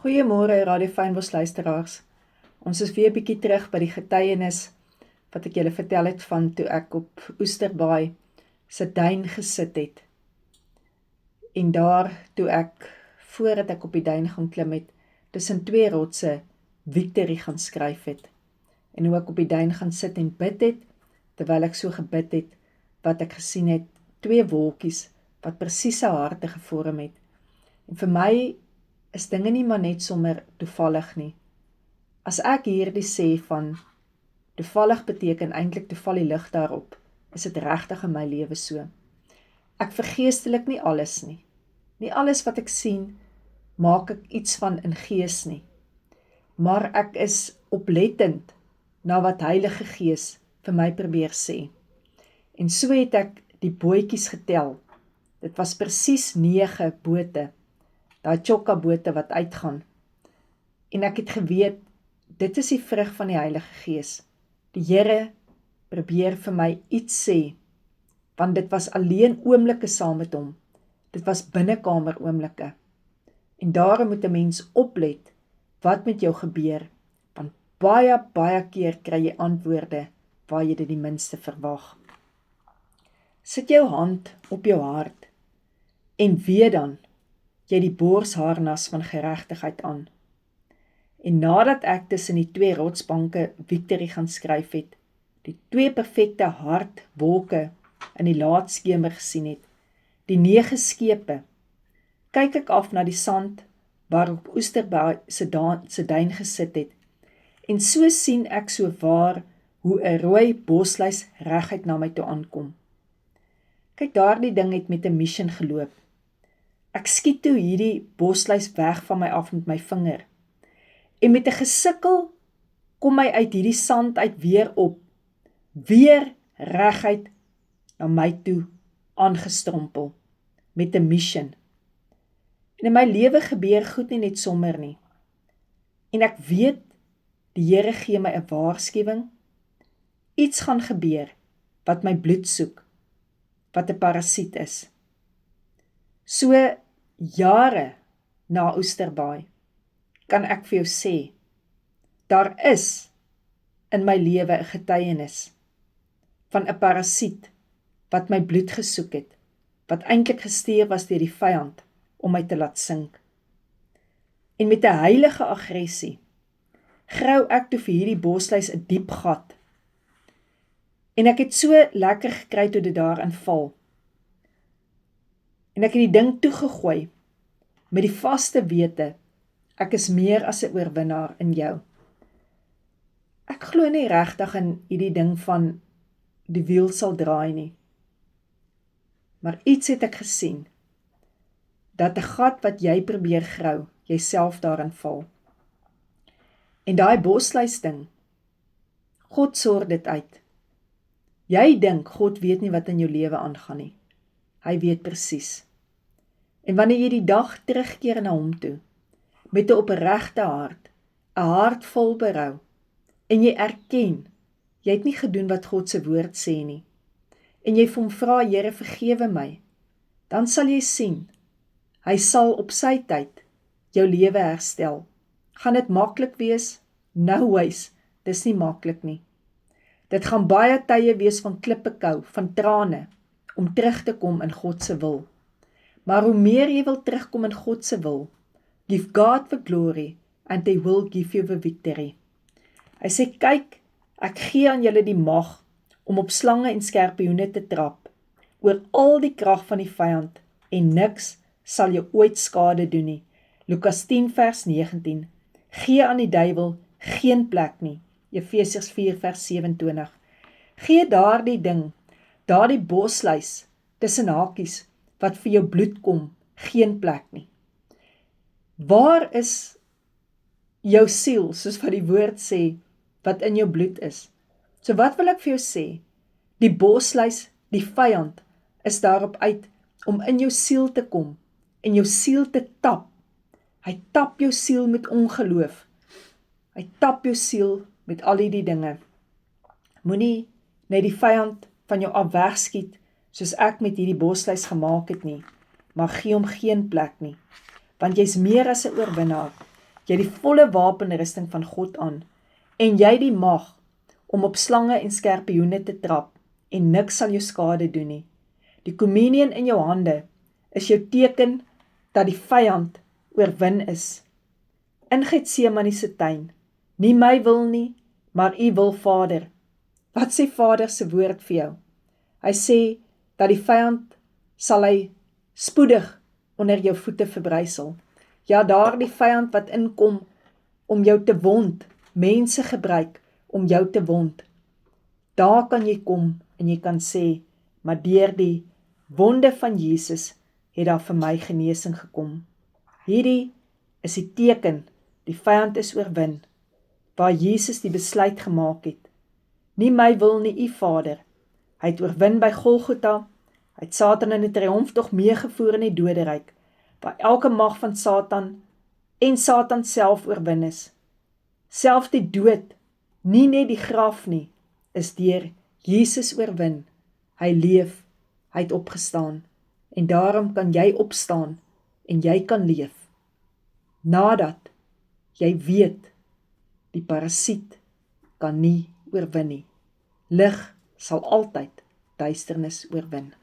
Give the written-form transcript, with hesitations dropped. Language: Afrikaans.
Goeiemôre Radio Fynbos luisteraars. Ons is weer bietjie terug by die getuienis wat ek julle vertel het van toe ek op Oesterbaai se duin gesit het. En daar toe ek, voordat ek op die duin gaan klim het, tussen twee rotse Victory gaan skryf het. En hoe ek op die duin gaan sit en bid het, terwyl ek so gebid het, wat ek gesien het, twee wolkies wat presiese harte gevorm het. En vir my is dinge nie maar net sommer toevallig nie. As ek hierdie sê van toevallig beteken eintlik toeval die lig daarop, is dit regtig in my lewe so. Ek vergeestelik nie alles nie. Nie alles wat ek sien, maak ek iets van in gees nie. Maar ek is oplettend na wat Heilige Gees vir my probeer sê. En so het ek die bootjies getel. Dit was presies 9 bote. Daai chokka bote wat uitgaan. En ek het geweet, dit is die vrug van die Heilige Gees. Die Here probeer vir my iets sê, want dit was alleen oomblikke saam met hom. Dit was binnekamer oomblikke. En daarom moet 'n mens oplet wat met jou gebeur, want baie keer kry jy antwoorde waar jy dit die minste verwag. Sit jou hand op jou hart en weet dan, jy die borsharnas van geregtigheid aan. En nadat ek tussen die twee rotsbanke Victory gaan skryf het, die twee perfekte hartwolke in die laatskemer gesien het, die 9 skepe, kyk ek af na die sand waarop Oesterbaai se duin gesit het, en so sien ek so waar hoe 'n rooi bosluis reguit na my toe aankom. Kyk, daardie ding het met 'n mission geloop. Ek skiet toe hierdie bosluis weg van my af met my vinger. En met 'n gesukkel kom hy uit hierdie sand uit weer op. Weer reguit na my toe aangestrompel. Met 'n mission. En in my lewe gebeur goed nie net sommer nie. En ek weet, die Here gee my 'n waarskuwing. Iets gaan gebeur wat my bloed soek. Wat 'n parasiet is. So jare na Oesterbaai kan ek vir jou sê, daar is in my lewe 'n getuienis van 'n parasiet wat my bloed gesoek het, wat eintlik gestuur was deur die vyand om my te laat sink. En met 'n heilige aggressie grou ek toe vir hierdie bosluis 'n diep gat. En ek het so lekker gekry toe dit daarin val. En ek het die ding toegegooi, met die vaste wete, ek is meer as 'n oorwinnaar in jou. Ek glo nie regtig in hierdie ding van, die wiel sal draai nie. Maar iets het ek gesien, dat 'n gat wat jy probeer grou, jy self daarin val. En daai bosluis ding, God sorg dit uit. Jy dink, God weet nie wat in jou lewe aangaan nie. Hy weet presies. En wanneer jy die dag terugkeer na hom toe, met 'n opregte hart, 'n hart vol berou, en jy erken, jy het nie gedoen wat God se woord sê nie, en jy vir hom vra, Here vergewe my, dan sal jy sien, hy sal op sy tyd jou lewe herstel. Gaan dit maklik wees? No ways, dis nie maklik nie. Dit gaan baie tye wees van klippekou, van trane, om terug te kom in God se wil. Maar hoe meer jy wil terugkom in God se wil, give God the glory, and they will give you the victory. Hy sê, kyk, ek gee aan julle die mag, om op slange en skorpioene te trap, oor al die krag van die vyand, en niks sal jou ooit skade doen nie. Lukas 10 vers 19, gee aan die duiwel geen plek nie. Efesiërs 4 vers 27, gee daardie ding, daardie bosluis, tussen hakies, wat vir jou bloed kom, geen plek nie. Waar is jou siel, soos wat die woord sê, wat in jou bloed is? So wat wil ek vir jou sê? Die bosluis, die vyand, is daarop uit, om in jou siel te kom, en jou siel te tap. Hy tap jou siel met ongeloof. Hy tap jou siel met al die dinge. Moenie net die vyand van jou af wegskiet, soos ek met hierdie bosluis gemaak het nie, maar gee hom geen plek nie, want jy's meer as 'n oorwinnaar. jy die volle wapenrusting van God aan, en jy die mag om op slange en skorpioene te trap, en niks sal jou skade doen nie. Die kommunion in jou hande is jou teken dat die vyand oorwin is. In Getsemane se tuin, nie my wil nie, maar u wil, Vader. Wat sê Vader se woord vir jou? Hy sê dat die vyand sal hy spoedig onder jou voete verbrysel. Ja, daardie vyand wat inkom om jou te wond, mense gebruik om jou te wond. Daar kan jy kom en jy kan sê, maar deur die wonde van Jesus het daar vir my genesing gekom. Hierdie is die teken, die vyand is oorwin, waar Jesus die besluit gemaak het. Nie my wil nie, u Vader. Hy het oorwin by Golgotha, hy het Satan in 'n triomftog meegevoer in die doderyk, waar elke mag van Satan en Satan self oorwin is. Self die dood, nie net die graf nie, is deur Jesus oorwin. Hy leef, hy het opgestaan, en daarom kan jy opstaan, en jy kan leef. Nadat jy weet, die parasiet kan nie oorwin nie. Lig sal altyd duisternis oorwin.